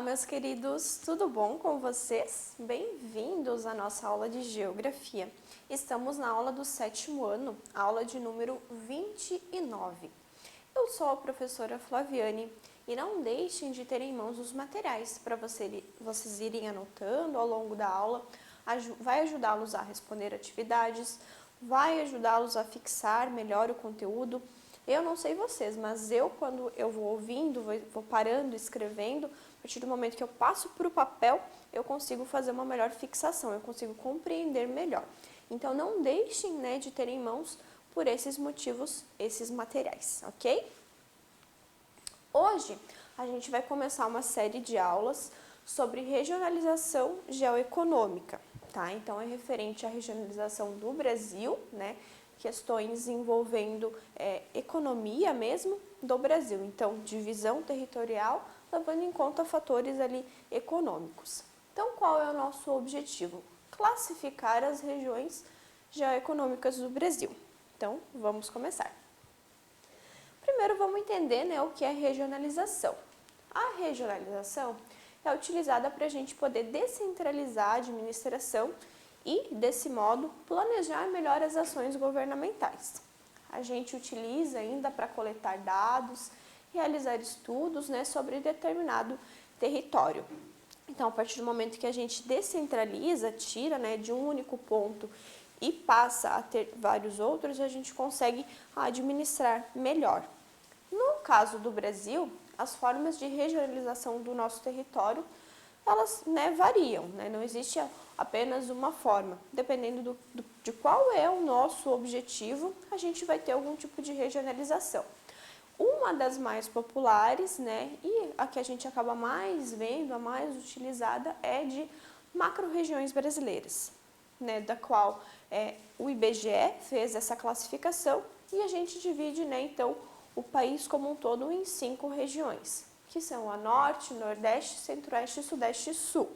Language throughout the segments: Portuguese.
meus queridos, tudo bom com vocês? Bem-vindos à nossa aula de Geografia. Estamos na aula do 7º ano, aula de número 29. Eu sou a professora Flaviane e não deixem de ter em mãos os materiais para vocês irem anotando ao longo da aula. Vai ajudá-los a responder atividades, vai ajudá-los a fixar melhor o conteúdo. Eu não sei vocês, mas quando eu vou ouvindo, vou parando, escrevendo, a partir do momento que eu passo para o papel, eu consigo fazer uma melhor fixação, eu consigo compreender melhor. Então, não deixem, de ter em mãos, por esses motivos, esses materiais, ok? Hoje, a gente vai começar uma série de aulas sobre regionalização geoeconômica, tá? Então, é referente à regionalização do Brasil, questões envolvendo economia mesmo do Brasil. Então, divisão territorial, levando em conta fatores ali econômicos. Então, qual é o nosso objetivo? Classificar as regiões geoeconômicas do Brasil. Então, vamos começar. Primeiro, vamos entender o que é regionalização. A regionalização é utilizada para a gente poder descentralizar a administração e, desse modo, planejar melhor as ações governamentais. A gente utiliza ainda para coletar dados, realizar estudos sobre determinado território. Então, a partir do momento que a gente descentraliza, tira de um único ponto e passa a ter vários outros, a gente consegue administrar melhor. No caso do Brasil, as formas de regionalização do nosso território, elas variam, não existe apenas uma forma. Dependendo de qual é o nosso objetivo, a gente vai ter algum tipo de regionalização. Uma das mais populares, e a que a gente acaba mais vendo, a mais utilizada, é de macro-regiões brasileiras, da qual o IBGE fez essa classificação e a gente divide, então, o país como um todo em 5 regiões, que são a Norte, Nordeste, Centro-Oeste, Sudeste e Sul.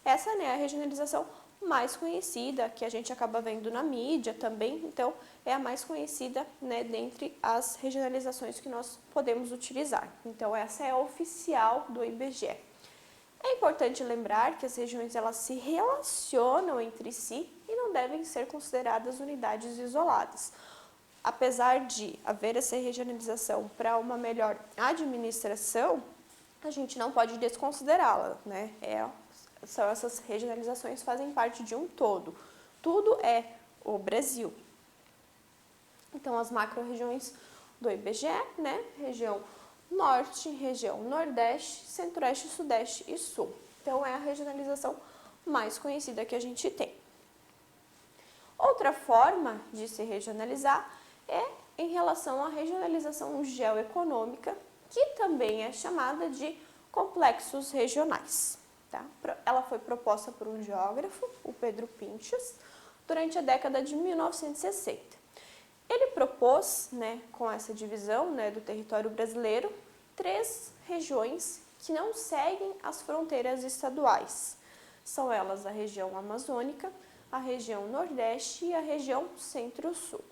Essa é a regionalização mais conhecida, que a gente acaba vendo na mídia também, então é a mais conhecida dentre as regionalizações que nós podemos utilizar. Então essa é a oficial do IBGE. É importante lembrar que as regiões elas se relacionam entre si e não devem ser consideradas unidades isoladas. Apesar de haver essa regionalização para uma melhor administração, a gente não pode desconsiderá-la, essas regionalizações fazem parte de um todo. Tudo é o Brasil. Então, as macro-regiões do IBGE, região Norte, região Nordeste, Centro-Oeste, Sudeste e Sul. Então, é a regionalização mais conhecida que a gente tem. Outra forma de se regionalizar é em relação à regionalização geoeconômica, que também é chamada de complexos regionais. Tá? Ela foi proposta por um geógrafo, o Pedro Pinchas, durante a década de 1960. Ele propôs, com essa divisão do território brasileiro, 3 regiões que não seguem as fronteiras estaduais. São elas a região amazônica, a região Nordeste e a região Centro-Sul.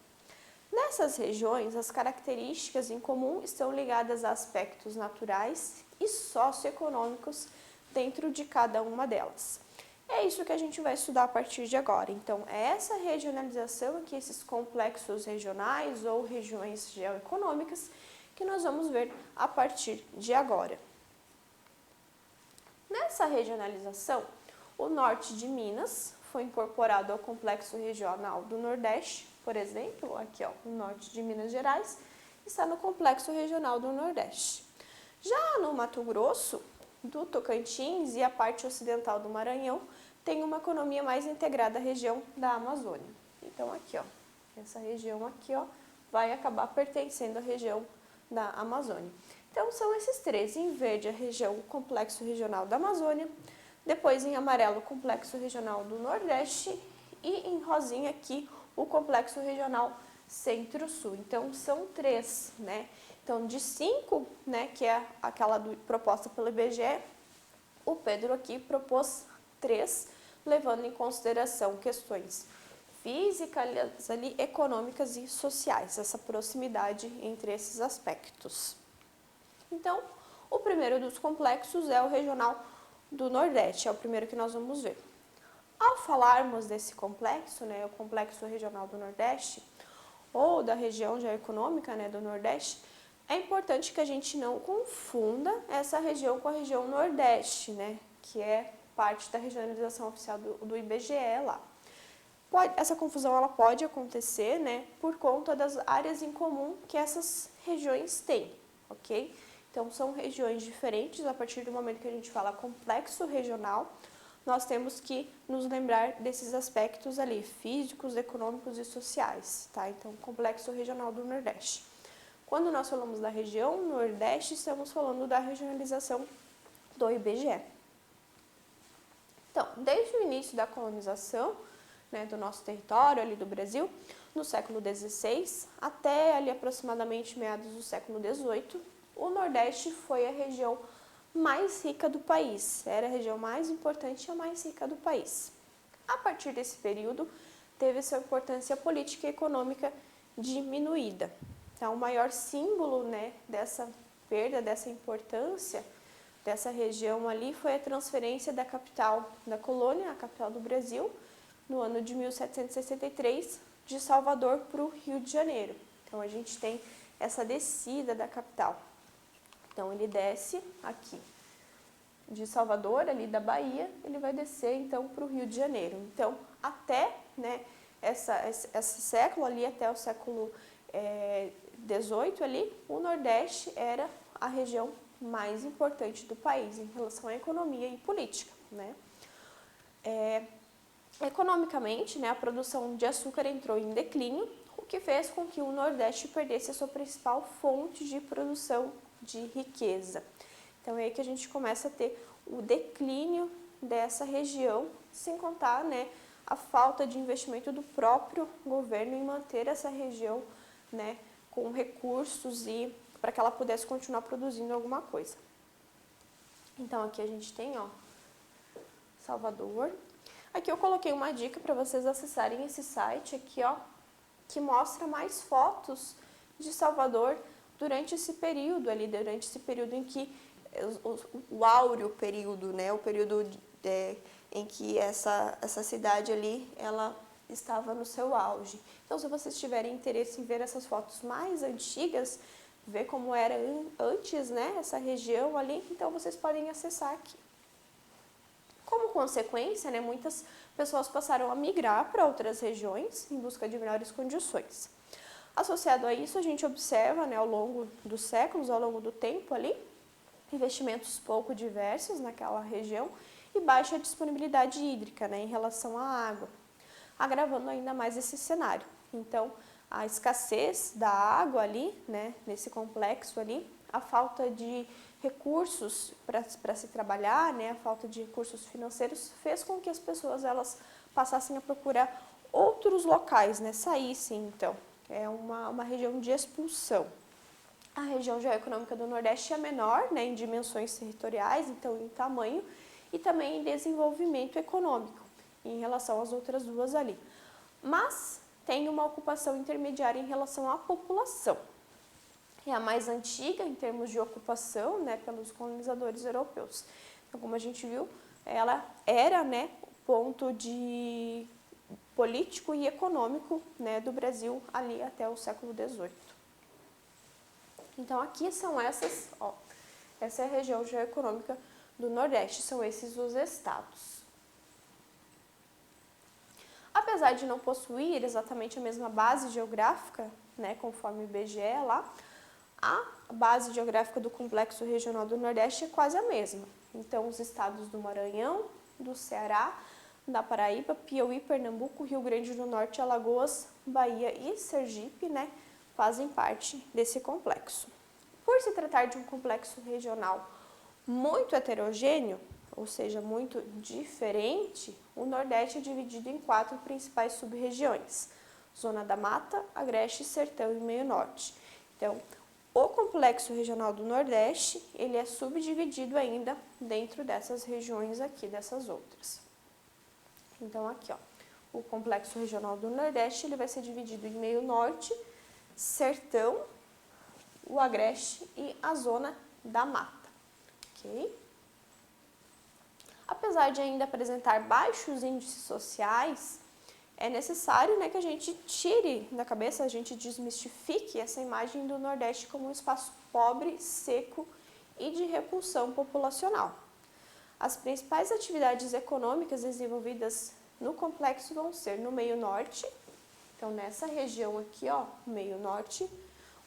Nessas regiões, as características em comum estão ligadas a aspectos naturais e socioeconômicos dentro de cada uma delas. É isso que a gente vai estudar a partir de agora. Então, é essa regionalização aqui, esses complexos regionais ou regiões geoeconômicas, que nós vamos ver a partir de agora. Nessa regionalização, o norte de Minas foi incorporado ao complexo regional do Nordeste, por exemplo, aqui o norte de Minas Gerais está no complexo regional do Nordeste. Já no Mato Grosso, do Tocantins e a parte ocidental do Maranhão, tem uma economia mais integrada à região da Amazônia. Então, aqui, essa região aqui, vai acabar pertencendo à região da Amazônia. Então, são esses 3. Em verde, a região, o complexo regional da Amazônia. Depois, em amarelo, o complexo regional do Nordeste. E em rosinha aqui, o complexo regional Centro-Sul. Então, são 3, Então, de 5, que é aquela proposta pelo IBGE, o Pedro aqui propôs 3, levando em consideração questões físicas, econômicas e sociais, essa proximidade entre esses aspectos. Então, o primeiro dos complexos é o regional do Nordeste, é o primeiro que nós vamos ver. Ao falarmos desse complexo, né, o Complexo Regional do Nordeste, ou da região geoeconômica, né, do Nordeste, é importante que a gente não confunda essa região com a região Nordeste, né, que é parte da regionalização oficial do IBGE lá. Essa confusão ela pode acontecer, né, por conta das áreas em comum que essas regiões têm, ok? Então, são regiões diferentes. A partir do momento que a gente fala complexo regional, nós temos que nos lembrar desses aspectos ali, físicos, econômicos e sociais, tá? Então, complexo regional do Nordeste. Quando nós falamos da região Nordeste, estamos falando da regionalização do IBGE. Então, desde o início da colonização, né, do nosso território ali do Brasil, no século XVI, até ali aproximadamente meados do século XVIII, o Nordeste foi a região mais rica do país, era a região mais importante e a mais rica do país. A partir desse período, teve sua importância política e econômica diminuída. Então, o maior símbolo, né, dessa perda, dessa importância dessa região ali foi a transferência da capital da colônia, a capital do Brasil, no ano de 1763, de Salvador para o Rio de Janeiro. Então, a gente tem essa descida da capital. Então, ele desce aqui de Salvador, ali da Bahia, ele vai descer, então, para o Rio de Janeiro. Então, até, né, esse século ali, até o século XVIII ali, o Nordeste era a região mais importante do país em relação à economia e política, né? Economicamente, né, a produção de açúcar entrou em declínio, o que fez com que o Nordeste perdesse a sua principal fonte de produção de riqueza. Então, é aí que a gente começa a ter o declínio dessa região, sem contar, né, a falta de investimento do próprio governo em manter essa região, né, com recursos e para que ela pudesse continuar produzindo alguma coisa. Então, aqui a gente tem, ó, Salvador. Aqui eu coloquei uma dica para vocês acessarem esse site aqui, ó, que mostra mais fotos de Salvador durante esse período ali, durante esse período em que o áureo período, né, o período em que essa cidade ali, ela estava no seu auge. Então, se vocês tiverem interesse em ver essas fotos mais antigas, ver como era antes, né, essa região ali, então vocês podem acessar aqui. Como consequência, né, muitas pessoas passaram a migrar para outras regiões em busca de melhores condições. Associado a isso, a gente observa, né, ao longo dos séculos, ao longo do tempo ali, investimentos pouco diversos naquela região e baixa disponibilidade hídrica, né, em relação à água, agravando ainda mais esse cenário. Então, a escassez da água ali, né, nesse complexo ali, a falta de recursos para se trabalhar, né, a falta de recursos financeiros fez com que as pessoas elas passassem a procurar outros locais, né, saíssem, então. É uma região de expulsão. A região geoeconômica do Nordeste é menor, né, em dimensões territoriais, então em tamanho, e também em desenvolvimento econômico, em relação às outras duas ali. Mas tem uma ocupação intermediária em relação à população. É a mais antiga em termos de ocupação, né, pelos colonizadores europeus. Então, como a gente viu, ela era, né, o ponto de político e econômico, né, do Brasil ali até o século XVIII. Então, aqui são essas, ó, essa é a região geoeconômica do Nordeste, são esses os estados. Apesar de não possuir exatamente a mesma base geográfica, né, conforme o IBGE lá, a base geográfica do Complexo Regional do Nordeste é quase a mesma. Então, os estados do Maranhão, do Ceará, da Paraíba, Piauí, Pernambuco, Rio Grande do Norte, Alagoas, Bahia e Sergipe, né, fazem parte desse complexo. Por se tratar de um complexo regional muito heterogêneo, ou seja, muito diferente, o Nordeste é dividido em 4 principais sub-regiões: Zona da Mata, Agreste, Sertão e Meio Norte. Então, o Complexo Regional do Nordeste, ele é subdividido ainda dentro dessas regiões aqui, dessas outras. Então, aqui, ó, o Complexo Regional do Nordeste, ele vai ser dividido em Meio Norte, Sertão, o Agreste e a Zona da Mata, ok? Apesar de ainda apresentar baixos índices sociais, é necessário, né, que a gente tire da cabeça, a gente desmistifique essa imagem do Nordeste como um espaço pobre, seco e de repulsão populacional. As principais atividades econômicas desenvolvidas no complexo vão ser no meio norte, então nessa região aqui, ó, meio norte,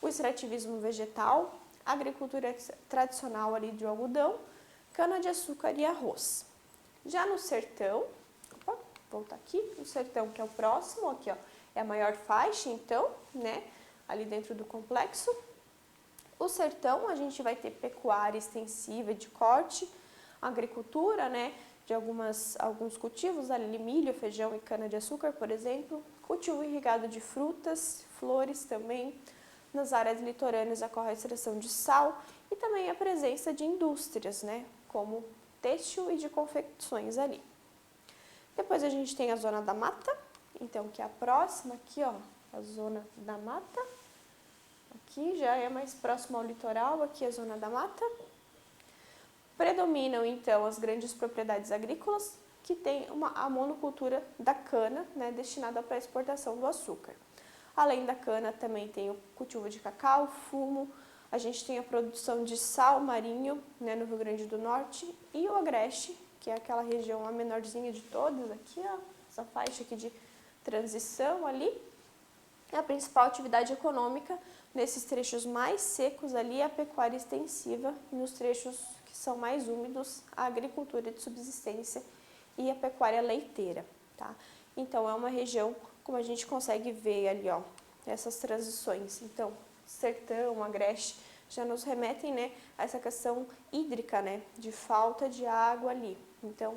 o extrativismo vegetal, a agricultura tradicional ali de algodão, cana-de-açúcar e arroz. Já no sertão, voltar aqui, o sertão que é o próximo, aqui ó, é a maior faixa então, né, ali dentro do complexo. O sertão a gente vai ter pecuária extensiva de corte, agricultura, né, de alguns cultivos, ali milho, feijão e cana-de-açúcar, por exemplo, cultivo irrigado de frutas, flores também. Nas áreas litorâneas ocorre a extração de sal e também a presença de indústrias, né, como têxtil e de confecções ali. Depois a gente tem a zona da mata, então que é a próxima aqui, ó, a zona da mata. Aqui já é mais próximo ao litoral, aqui é a zona da mata. Predominam então as grandes propriedades agrícolas que tem a monocultura da cana, né, destinada para a exportação do açúcar. Além da cana também tem o cultivo de cacau, fumo, a gente tem a produção de sal marinho, né, no Rio Grande do Norte e o agreste, que é aquela região a menorzinha de todas, aqui ó, essa faixa aqui de transição ali. A principal atividade econômica nesses trechos mais secos ali é a pecuária extensiva e nos trechos que são mais úmidos a agricultura de subsistência e a pecuária leiteira, tá? Então é uma região, como a gente consegue ver ali, ó, essas transições. Então, sertão, agreste, já nos remetem, né, a essa questão hídrica, né, de falta de água ali. Então,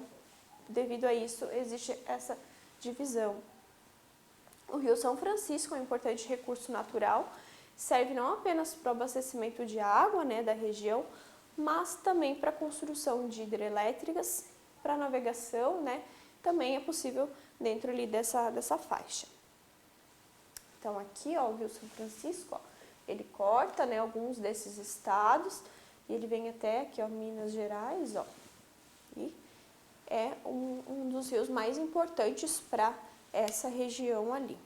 devido a isso, existe essa divisão. O Rio São Francisco é um importante recurso natural, serve não apenas para o abastecimento de água, né, da região, mas também para a construção de hidrelétricas, para navegação, né, também é possível dentro ali dessa faixa. Então aqui, ó, o Rio São Francisco, ó, ele corta, né, alguns desses estados e ele vem até aqui, ó, Minas Gerais, ó, e é um dos rios mais importantes para essa região ali.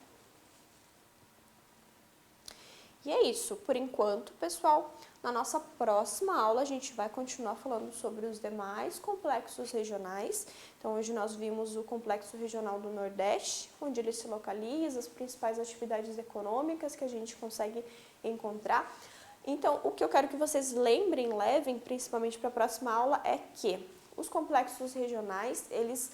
E é isso, por enquanto, pessoal. Na nossa próxima aula, a gente vai continuar falando sobre os demais complexos regionais. Então, hoje nós vimos o Complexo Regional do Nordeste, onde ele se localiza, as principais atividades econômicas que a gente consegue encontrar. Então, o que eu quero que vocês levem, principalmente para a próxima aula, é que os complexos regionais, eles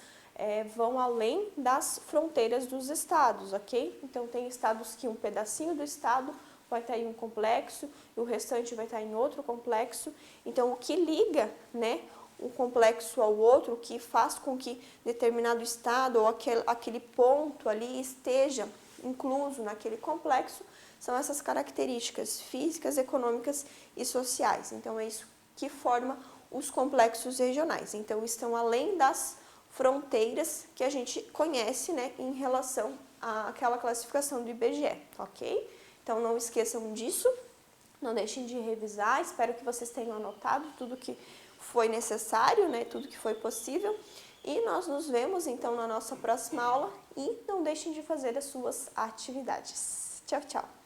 vão além das fronteiras dos estados, ok? Então, tem estados que um pedacinho do estado vai estar em um complexo e o restante vai estar em outro complexo. Então, o que liga, né, um complexo ao outro, o que faz com que determinado estado ou aquele ponto ali esteja incluso naquele complexo, são essas características físicas, econômicas e sociais. Então, é isso que forma os complexos regionais. Então, estão além das fronteiras que a gente conhece, né, em relação àquela classificação do IBGE, ok? Então, não esqueçam disso, não deixem de revisar, espero que vocês tenham anotado tudo que foi necessário, né, tudo que foi possível. E nós nos vemos, então, na nossa próxima aula e não deixem de fazer as suas atividades. Tchau, tchau!